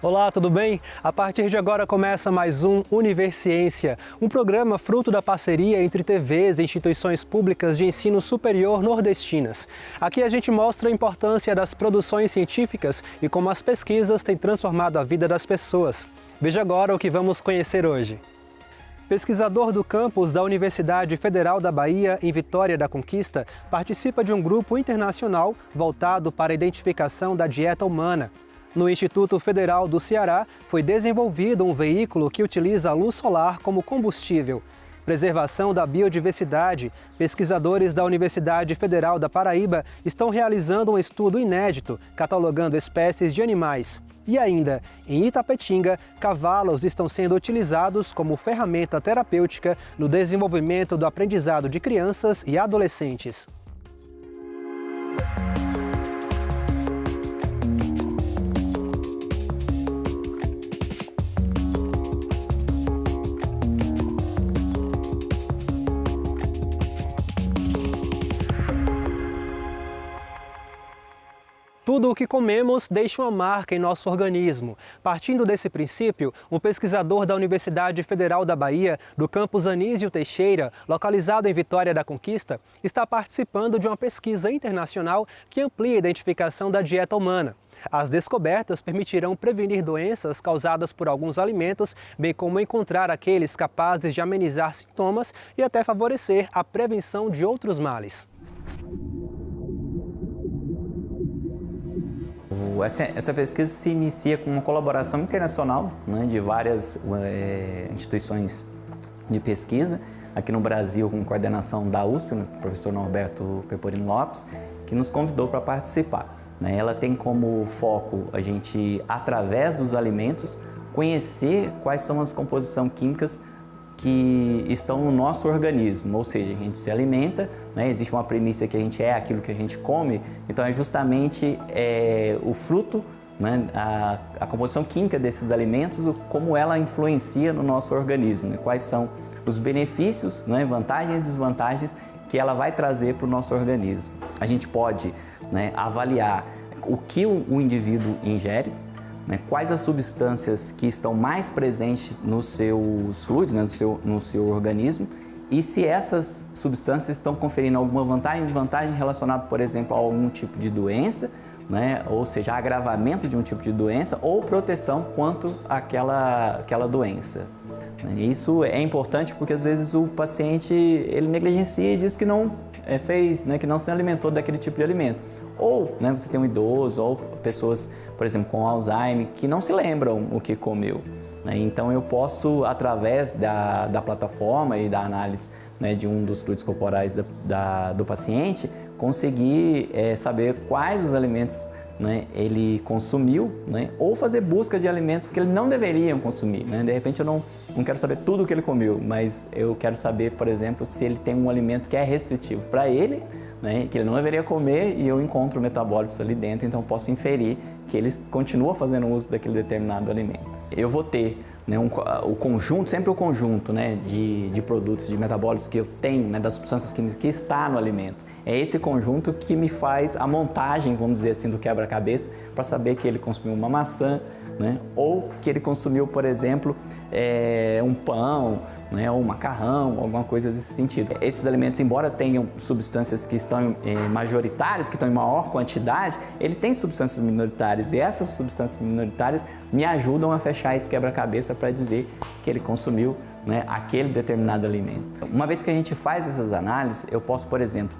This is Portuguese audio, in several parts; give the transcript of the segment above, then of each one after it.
Olá, tudo bem? A partir de agora começa mais um Universiência, um programa fruto da parceria entre TVs e instituições públicas de ensino superior nordestinas. Aqui a gente mostra a importância das produções científicas e como as pesquisas têm transformado a vida das pessoas. Veja agora o que vamos conhecer hoje. Pesquisador do campus da Universidade Federal da Bahia, em Vitória da Conquista, participa de um grupo internacional voltado para a identificação da dieta humana. No Instituto Federal do Ceará, foi desenvolvido um veículo que utiliza a luz solar como combustível. Preservação da biodiversidade. Pesquisadores da Universidade Federal da Paraíba estão realizando um estudo inédito, catalogando espécies de animais. E ainda, em Itapetinga, cavalos estão sendo utilizados como ferramenta terapêutica no desenvolvimento do aprendizado de crianças e adolescentes. Tudo o que comemos deixa uma marca em nosso organismo. Partindo desse princípio, um pesquisador da Universidade Federal da Bahia, do campus Anísio Teixeira, localizado em Vitória da Conquista, está participando de uma pesquisa internacional que amplia a identificação da dieta humana. As descobertas permitirão prevenir doenças causadas por alguns alimentos, bem como encontrar aqueles capazes de amenizar sintomas e até favorecer a prevenção de outros males. Essa pesquisa se inicia com uma colaboração internacional, né, de várias instituições de pesquisa, aqui no Brasil com coordenação da USP, o professor Norberto Peporino Lopes, que nos convidou para participar. Né. Ela tem como foco a gente, através dos alimentos, conhecer quais são as composições químicas que estão no nosso organismo, ou seja, a gente se alimenta, né? Existe uma premissa que a gente é aquilo que a gente come, então é justamente o fruto, né? A composição química desses alimentos, como ela influencia no nosso organismo, né? Quais são os benefícios, né? Vantagens e desvantagens que ela vai trazer para o nosso organismo. A gente pode, né, avaliar o que o indivíduo ingere, quais as substâncias que estão mais presentes nos seus fluidos, né, no seu organismo, e se essas substâncias estão conferindo alguma vantagem ou desvantagem relacionada, por exemplo, a algum tipo de doença, né, ou seja, agravamento de um tipo de doença ou proteção quanto àquela doença. Isso é importante porque às vezes o paciente ele negligencia e diz que não fez, né, que não se alimentou daquele tipo de alimento. Ou, né, você tem um idoso ou pessoas, por exemplo, com Alzheimer, que não se lembram o que comeu. Né? Então eu posso, através da plataforma e da análise, né, de um dos fluidos corporais do paciente, conseguir saber quais os alimentos, né, ele consumiu, né, ou fazer busca de alimentos que ele não deveria consumir. Né? De repente eu não quero saber tudo o que ele comeu, mas eu quero saber, por exemplo, se ele tem um alimento que é restritivo para ele, né, que ele não deveria comer, e eu encontro metabólitos ali dentro, então eu posso inferir que ele continua fazendo uso daquele determinado alimento. Eu vou ter, né, o conjunto, sempre o conjunto, né, de produtos, de metabólitos que eu tenho, né, das substâncias químicas que está no alimento. É esse conjunto que me faz a montagem, vamos dizer assim, do quebra-cabeça, para saber que ele consumiu uma maçã, né, ou que ele consumiu, por exemplo, um pão, né, ou um macarrão, alguma coisa desse sentido. Esses alimentos, embora tenham substâncias que estão majoritárias, que estão em maior quantidade, ele tem substâncias minoritárias, e essas substâncias minoritárias me ajudam a fechar esse quebra-cabeça para dizer que ele consumiu, né, aquele determinado alimento. Uma vez que a gente faz essas análises, eu posso, por exemplo,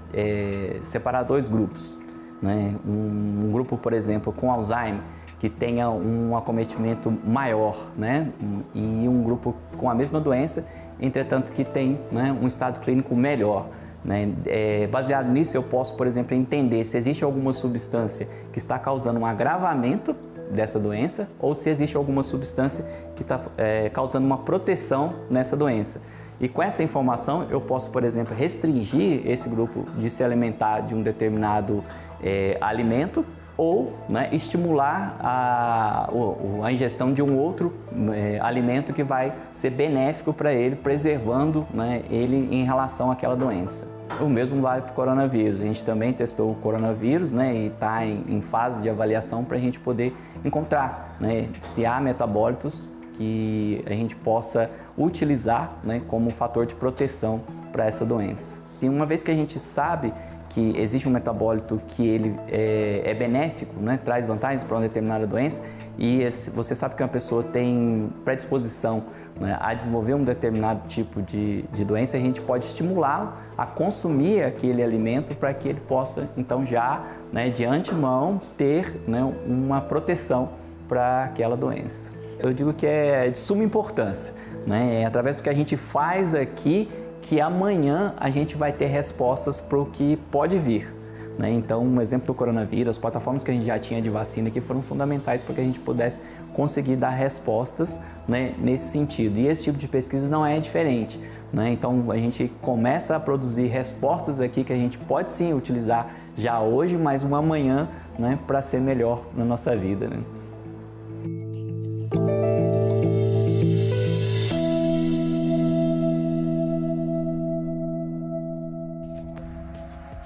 separar dois grupos. Né? Um grupo, por exemplo, com Alzheimer, que tenha um acometimento maior, né? E um grupo com a mesma doença, entretanto que tem, né, um estado clínico melhor. Né? Baseado nisso, eu posso, por exemplo, entender se existe alguma substância que está causando um agravamento dessa doença ou se existe alguma substância que está causando uma proteção nessa doença. E com essa informação, eu posso, por exemplo, restringir esse grupo de se alimentar de um determinado alimento, ou, né, estimular a ingestão de um outro alimento que vai ser benéfico para ele, preservando, né, ele em relação àquela doença. O mesmo vale para o coronavírus. A gente também testou o coronavírus, né, e está em fase de avaliação para a gente poder encontrar, né, se há metabólitos que a gente possa utilizar, né, como fator de proteção para essa doença. E uma vez que a gente sabe que existe um metabólito que ele é benéfico, né, traz vantagens para uma determinada doença, e você sabe que uma pessoa tem predisposição, né, a desenvolver um determinado tipo de doença, a gente pode estimulá-lo a consumir aquele alimento para que ele possa, então, já, né, de antemão, ter, né, uma proteção para aquela doença. Eu digo que é de suma importância, né, é através do que a gente faz aqui que amanhã a gente vai ter respostas para o que pode vir. Né? Então, um exemplo do coronavírus, as plataformas que a gente já tinha de vacina aqui foram fundamentais para que a gente pudesse conseguir dar respostas, né, nesse sentido. E esse tipo de pesquisa não é diferente. Né? Então, a gente começa a produzir respostas aqui que a gente pode sim utilizar já hoje, mas um amanhã, né, para ser melhor na nossa vida. Né?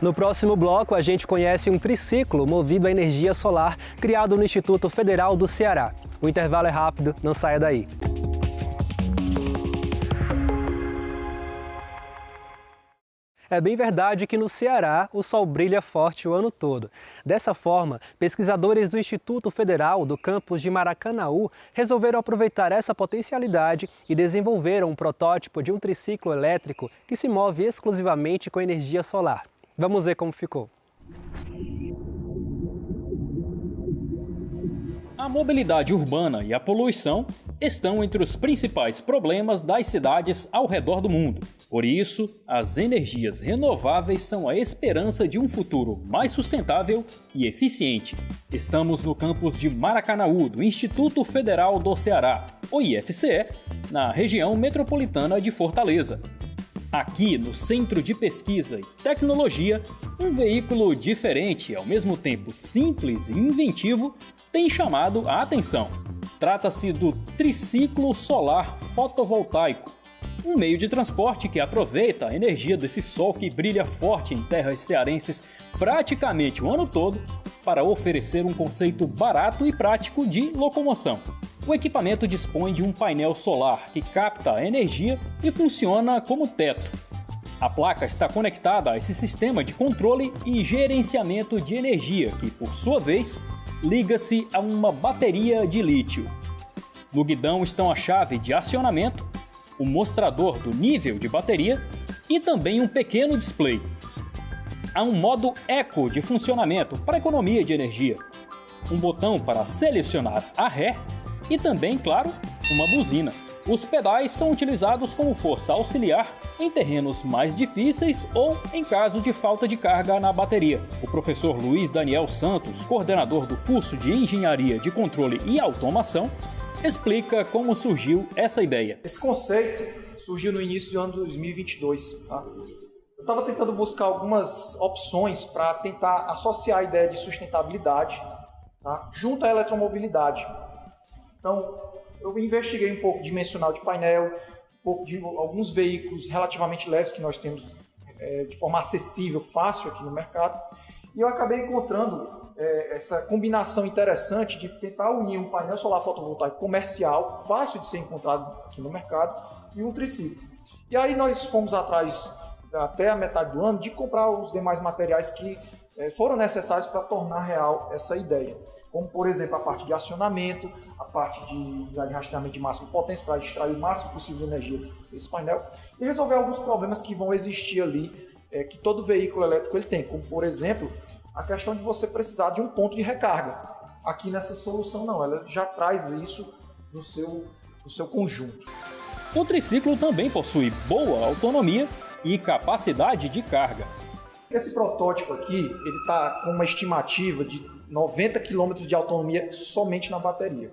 No próximo bloco, a gente conhece um triciclo movido à energia solar criado no Instituto Federal do Ceará. O intervalo é rápido, não saia daí. É bem verdade que no Ceará o sol brilha forte o ano todo. Dessa forma, pesquisadores do Instituto Federal do campus de Maracanaú resolveram aproveitar essa potencialidade e desenvolveram um protótipo de um triciclo elétrico que se move exclusivamente com energia solar. Vamos ver como ficou. A mobilidade urbana e a poluição estão entre os principais problemas das cidades ao redor do mundo. Por isso, as energias renováveis são a esperança de um futuro mais sustentável e eficiente. Estamos no campus de Maracanaú, do Instituto Federal do Ceará, o IFCE, na região metropolitana de Fortaleza. Aqui, no Centro de Pesquisa e Tecnologia, um veículo diferente e ao mesmo tempo simples e inventivo tem chamado a atenção. Trata-se do triciclo solar fotovoltaico, um meio de transporte que aproveita a energia desse sol que brilha forte em terras cearenses praticamente o ano todo para oferecer um conceito barato e prático de locomoção. O equipamento dispõe de um painel solar que capta a energia e funciona como teto. A placa está conectada a esse sistema de controle e gerenciamento de energia, que, por sua vez, liga-se a uma bateria de lítio. No guidão estão a chave de acionamento, o mostrador do nível de bateria e também um pequeno display. Há um modo eco de funcionamento para economia de energia, um botão para selecionar a ré e também, claro, uma buzina. Os pedais são utilizados como força auxiliar em terrenos mais difíceis ou em caso de falta de carga na bateria. O professor Luiz Daniel Santos, coordenador do curso de Engenharia de Controle e Automação, explica como surgiu essa ideia. Esse conceito surgiu no início do ano 2022. Tá? Eu estava tentando buscar algumas opções para tentar associar a ideia de sustentabilidade, tá, junto à eletromobilidade. Então, eu investiguei um pouco dimensional de painel, um pouco de alguns veículos relativamente leves que nós temos de forma acessível, fácil aqui no mercado, e eu acabei encontrando essa combinação interessante de tentar unir um painel solar fotovoltaico comercial, fácil de ser encontrado aqui no mercado, e um triciclo. E aí nós fomos atrás, até a metade do ano, de comprar os demais materiais que foram necessários para tornar real essa ideia. Como, por exemplo, a parte de acionamento, a parte de rastreamento de máxima potência para extrair o máximo possível de energia desse painel e resolver alguns problemas que vão existir ali, que todo veículo elétrico ele tem, como, por exemplo, a questão de você precisar de um ponto de recarga. Aqui nessa solução não, ela já traz isso no seu conjunto. O triciclo também possui boa autonomia e capacidade de carga. Esse protótipo aqui, ele está com uma estimativa de 90 km de autonomia somente na bateria.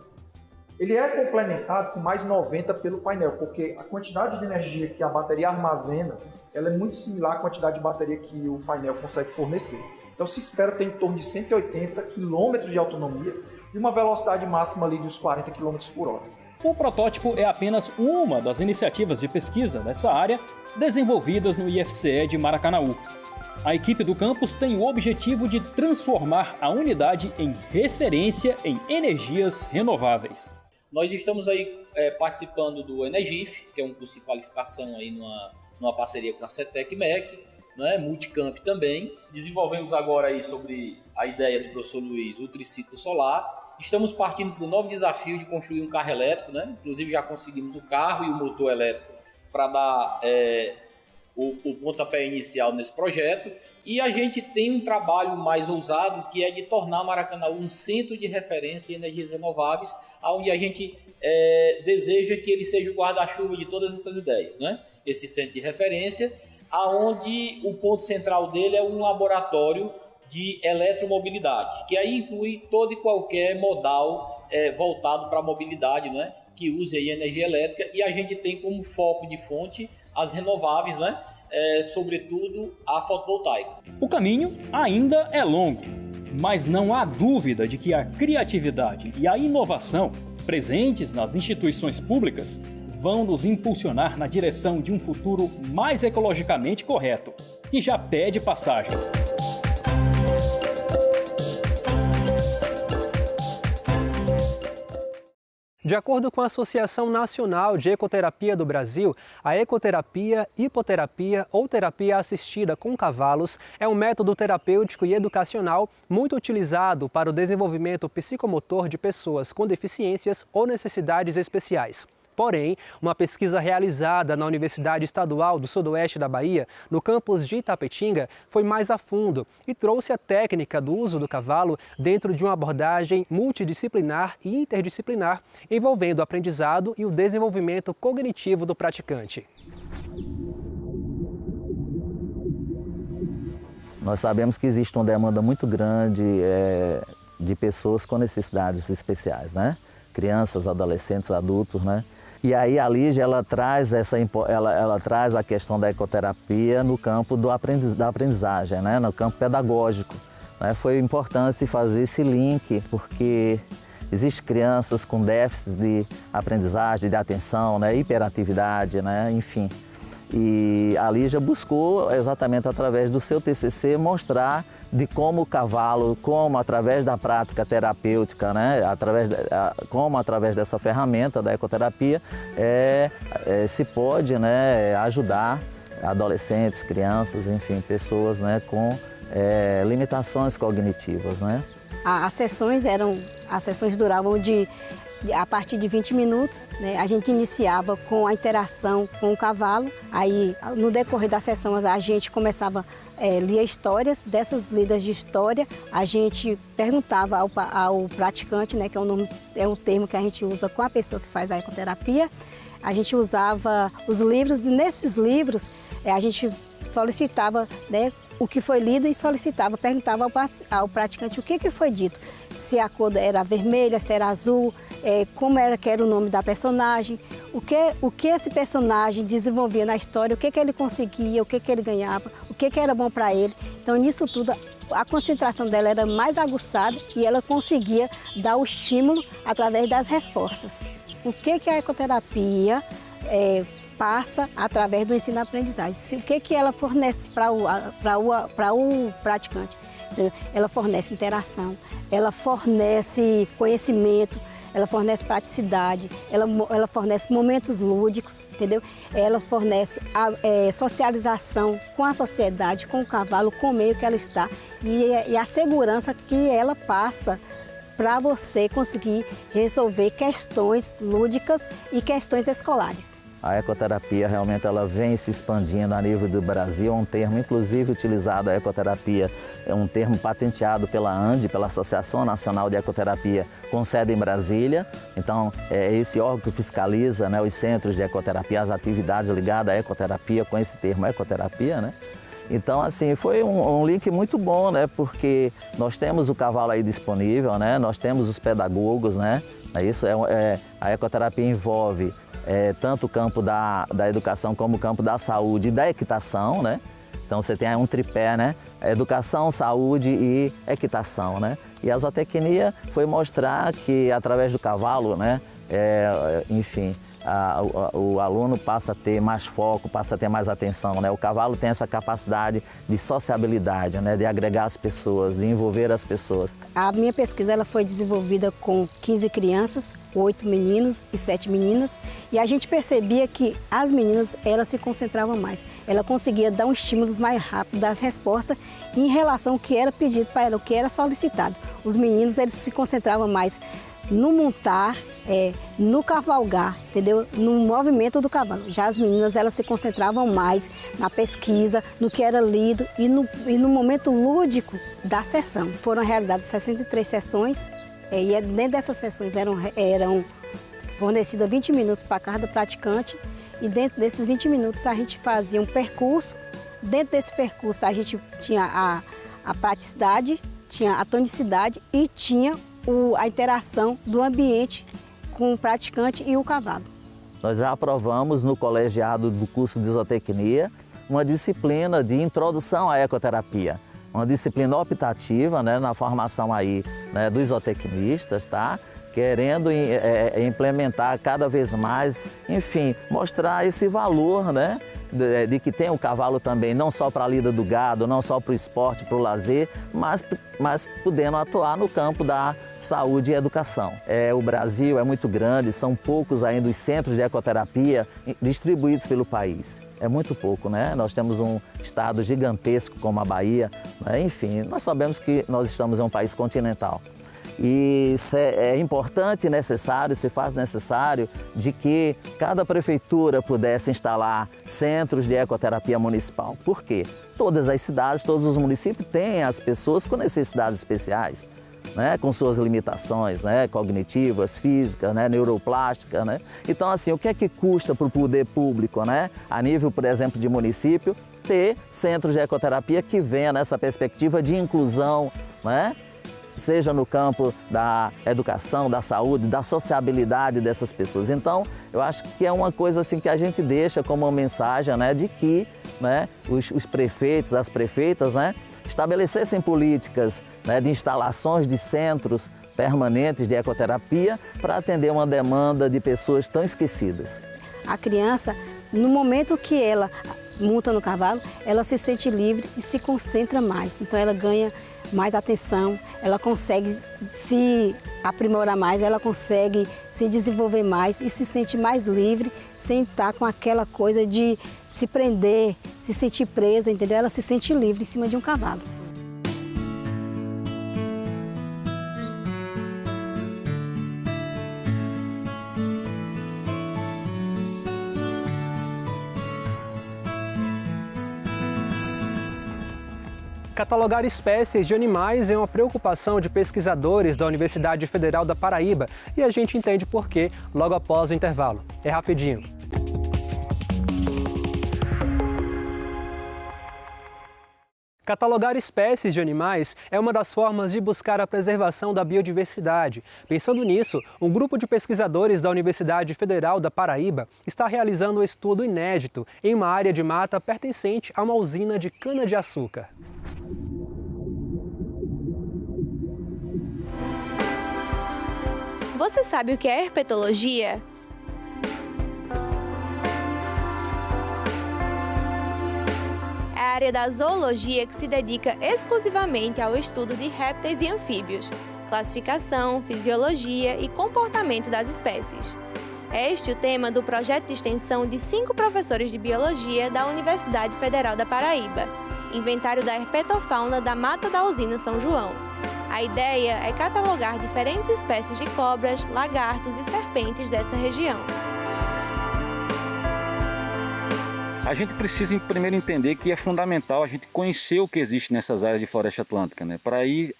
Ele é complementado com mais 90 pelo painel, porque a quantidade de energia que a bateria armazena, ela é muito similar à quantidade de bateria que o painel consegue fornecer. Então se espera ter em torno de 180 km de autonomia e uma velocidade máxima ali de uns 40 km por hora. O protótipo é apenas uma das iniciativas de pesquisa nessa área desenvolvidas no IFCE de Maracanaú. A equipe do campus tem o objetivo de transformar a unidade em referência em energias renováveis. Nós estamos aí participando do Energif, que é um curso de qualificação aí numa parceria com a CETEC MEC, né, Multicamp também. Desenvolvemos agora aí sobre a ideia do professor Luiz, o triciclo solar. Estamos partindo para um novo desafio de construir um carro elétrico, né? Inclusive já conseguimos o carro e o motor elétrico para dar o pontapé inicial nesse projeto. E a gente tem um trabalho mais ousado, que é de tornar Maracanaú um centro de referência em energias renováveis, onde a gente deseja que ele seja o guarda-chuva de todas essas ideias, né? Esse centro de referência, onde o ponto central dele é um laboratório de eletromobilidade, que aí inclui todo e qualquer modal voltado para a mobilidade, né, que use aí energia elétrica, e a gente tem como foco de fonte as renováveis, né, sobretudo a fotovoltaica. O caminho ainda é longo, mas não há dúvida de que a criatividade e a inovação presentes nas instituições públicas vão nos impulsionar na direção de um futuro mais ecologicamente correto, que já pede passagem. De acordo com a Associação Nacional de Ecoterapia do Brasil, a ecoterapia, hipoterapia ou terapia assistida com cavalos é um método terapêutico e educacional muito utilizado para o desenvolvimento psicomotor de pessoas com deficiências ou necessidades especiais. Porém, uma pesquisa realizada na Universidade Estadual do Sudoeste da Bahia, no campus de Itapetinga, foi mais a fundo e trouxe a técnica do uso do cavalo dentro de uma abordagem multidisciplinar e interdisciplinar, envolvendo o aprendizado e o desenvolvimento cognitivo do praticante. Nós sabemos que existe uma demanda muito grande de pessoas com necessidades especiais, né? Crianças, adolescentes, adultos, né? E aí a Lígia, ela traz a questão da ecoterapia no campo da aprendizagem, né? No campo pedagógico, né? Foi importante fazer esse link, porque existem crianças com déficits de aprendizagem, de atenção, né? Hiperatividade, né? Enfim. E a Lígia buscou, exatamente através do seu TCC, mostrar de como o cavalo, como através da prática terapêutica, né, como através dessa ferramenta da ecoterapia, se pode, né, ajudar adolescentes, crianças, enfim, pessoas, né, com limitações cognitivas, né. As sessões duravam a partir de 20 minutos, né? A gente iniciava com a interação com o cavalo, aí no decorrer da sessão a gente começava a ler histórias, dessas lidas de história a gente perguntava ao praticante, né, que é um termo que a gente usa com a pessoa que faz a ecoterapia, a gente usava os livros e nesses livros a gente solicitava, né, o que foi lido e perguntava ao praticante o que foi dito, se a cor era vermelha, se era azul, como que era o nome da personagem, o que esse personagem desenvolvia na história, o que ele conseguia, o que ele ganhava, o que era bom para ele. Então, nisso tudo, a concentração dela era mais aguçada e ela conseguia dar o estímulo através das respostas. O que a ecoterapia passa através do ensino-aprendizagem. O que ela fornece para o praticante? Ela fornece interação, ela fornece conhecimento, ela fornece praticidade, ela fornece momentos lúdicos, entendeu? Ela fornece socialização com a sociedade, com o cavalo, com o meio que ela está e a segurança que ela passa para você conseguir resolver questões lúdicas e questões escolares. A ecoterapia realmente ela vem se expandindo a nível do Brasil, é um termo inclusive utilizado, a ecoterapia é um termo patenteado pela ANDE, pela Associação Nacional de Ecoterapia, com sede em Brasília. Então é esse órgão que fiscaliza, né, os centros de ecoterapia, as atividades ligadas à ecoterapia com esse termo ecoterapia, né? Então, assim, foi um link muito bom, né? Porque nós temos o cavalo aí disponível, né? Nós temos os pedagogos, né? Isso a ecoterapia envolve tanto o campo da educação como o campo da saúde e da equitação, né? Então você tem um tripé, né? Educação, saúde e equitação, né? E a zootecnia foi mostrar que através do cavalo, né? enfim, o aluno passa a ter mais foco, passa a ter mais atenção, né? O cavalo tem essa capacidade de sociabilidade, né? De agregar as pessoas, de envolver as pessoas. A minha pesquisa ela foi desenvolvida com 15 crianças, 8 meninos e 7 meninas, e a gente percebia que as meninas elas se concentravam mais. Ela conseguia dar um estímulo mais rápido das respostas em relação ao que era pedido para ela, o que era solicitado. Os meninos eles se concentravam mais no montar, no cavalgar, entendeu? No movimento do cavalo. Já as meninas elas se concentravam mais na pesquisa, no que era lido e no momento lúdico da sessão. Foram realizadas 63 sessões e dentro dessas sessões eram fornecidas 20 minutos para cada praticante e dentro desses 20 minutos a gente fazia um percurso. Dentro desse percurso a gente tinha a praticidade, tinha a tonicidade e tinha a interação do ambiente com o praticante e o cavalo. Nós já aprovamos no colegiado do curso de zootecnia uma disciplina de introdução à ecoterapia, uma disciplina optativa, né, na formação aí, né, dos zootecnistas, tá? Querendo implementar cada vez mais, enfim, mostrar esse valor, né? De que tem o cavalo também, não só para a lida do gado, não só para o esporte, para o lazer, mas podendo atuar no campo da saúde e educação. O Brasil é muito grande, são poucos ainda os centros de ecoterapia distribuídos pelo país. É muito pouco, né? Nós temos um estado gigantesco como a Bahia, né? Enfim, nós sabemos que nós estamos em um país continental. E é importante e necessário, se faz necessário, de que cada prefeitura pudesse instalar centros de ecoterapia municipal. Por quê? Todas as cidades, todos os municípios têm as pessoas com necessidades especiais, né? Com suas limitações, né? Cognitivas, físicas, né? Neuroplásticas, né? Então, assim, o que é que custa para o poder público, né? A nível, por exemplo, de município, ter centros de ecoterapia que venha nessa perspectiva de inclusão, né? Seja no campo da educação, da saúde, da sociabilidade dessas pessoas. Então, eu acho que é uma coisa assim que a gente deixa como uma mensagem, né, de que, né, os prefeitos, as prefeitas, né, estabelecessem políticas, né, de instalações de centros permanentes de ecoterapia para atender uma demanda de pessoas tão esquecidas. A criança, no momento que ela monta no cavalo, ela se sente livre e se concentra mais. Então, ela ganha mais atenção, ela consegue se aprimorar mais, ela consegue se desenvolver mais e se sente mais livre, sem estar com aquela coisa de se prender, se sentir presa, entendeu? Ela se sente livre em cima de um cavalo. Catalogar espécies de animais é uma preocupação de pesquisadores da Universidade Federal da Paraíba e a gente entende por quê logo após o intervalo. É rapidinho. Catalogar espécies de animais é uma das formas de buscar a preservação da biodiversidade. Pensando nisso, um grupo de pesquisadores da Universidade Federal da Paraíba está realizando um estudo inédito em uma área de mata pertencente a uma usina de cana-de-açúcar. Você sabe o que é herpetologia? É a área da zoologia que se dedica exclusivamente ao estudo de répteis e anfíbios, classificação, fisiologia e comportamento das espécies. É este o tema do projeto de extensão de 5 professores de biologia da Universidade Federal da Paraíba, Inventário da Herpetofauna da Mata da Usina São João. A ideia é catalogar diferentes espécies de cobras, lagartos e serpentes dessa região. A gente precisa primeiro entender que é fundamental a gente conhecer o que existe nessas áreas de floresta atlântica, né? Para aí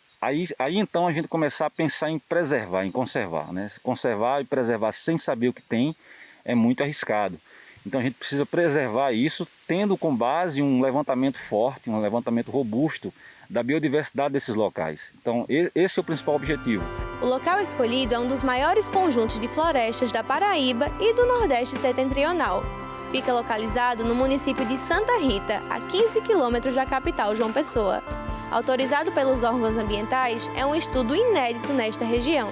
então a gente começar a pensar em preservar, em conservar, né? Conservar e preservar sem saber o que tem é muito arriscado. Então a gente precisa preservar isso tendo com base um levantamento forte, um levantamento robusto da biodiversidade desses locais. Então esse é o principal objetivo. O local escolhido é um dos maiores conjuntos de florestas da Paraíba e do Nordeste Setentrional. Fica localizado no município de Santa Rita, a 15 quilômetros da capital João Pessoa. Autorizado pelos órgãos ambientais, é um estudo inédito nesta região.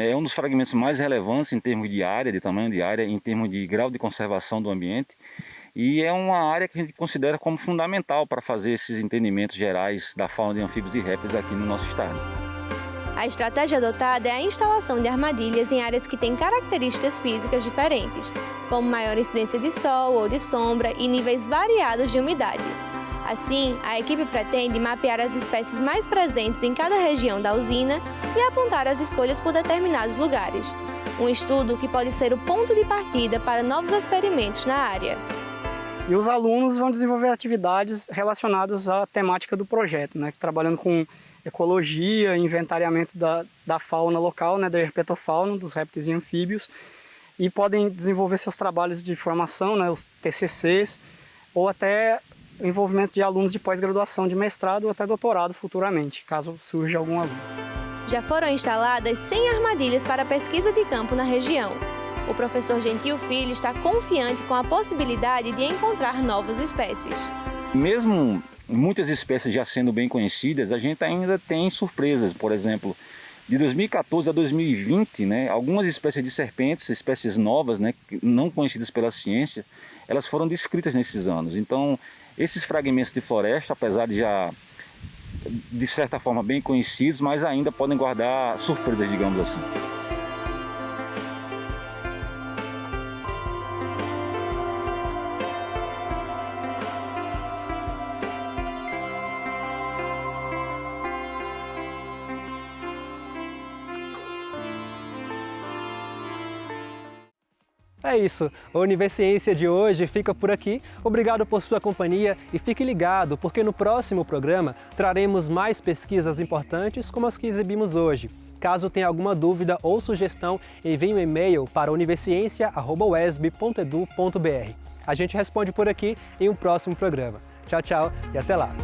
É um dos fragmentos mais relevantes em termos de área, de tamanho de área, em termos de grau de conservação do ambiente. E é uma área que a gente considera como fundamental para fazer esses entendimentos gerais da fauna de anfíbios e répteis aqui no nosso estado. A estratégia adotada é a instalação de armadilhas em áreas que têm características físicas diferentes, como maior incidência de sol ou de sombra e níveis variados de umidade. Assim, a equipe pretende mapear as espécies mais presentes em cada região da usina e apontar as escolhas por determinados lugares. Um estudo que pode ser o ponto de partida para novos experimentos na área. E os alunos vão desenvolver atividades relacionadas à temática do projeto, né? Trabalhando com ecologia, inventariamento da fauna local, né? Da herpetofauna, dos répteis e anfíbios, e podem desenvolver seus trabalhos de formação, né? Os TCCs, ou até o envolvimento de alunos de pós-graduação, de mestrado ou até doutorado futuramente, caso surja algum aluno. Já foram instaladas 100 armadilhas para pesquisa de campo na região. O professor Gentil Filho está confiante com a possibilidade de encontrar novas espécies. Mesmo muitas espécies já sendo bem conhecidas, a gente ainda tem surpresas. Por exemplo, de 2014 a 2020, né, algumas espécies de serpentes, espécies novas, né, não conhecidas pela ciência, elas foram descritas nesses anos. Então, esses fragmentos de floresta, apesar de já, de certa forma, bem conhecidos, mas ainda podem guardar surpresas, digamos assim. É isso, a Univerciência de hoje fica por aqui. Obrigado por sua companhia e fique ligado, porque no próximo programa traremos mais pesquisas importantes como as que exibimos hoje. Caso tenha alguma dúvida ou sugestão, envie um e-mail para universiencia@uesb.edu.br. A gente responde por aqui em um próximo programa. Tchau, tchau e até lá!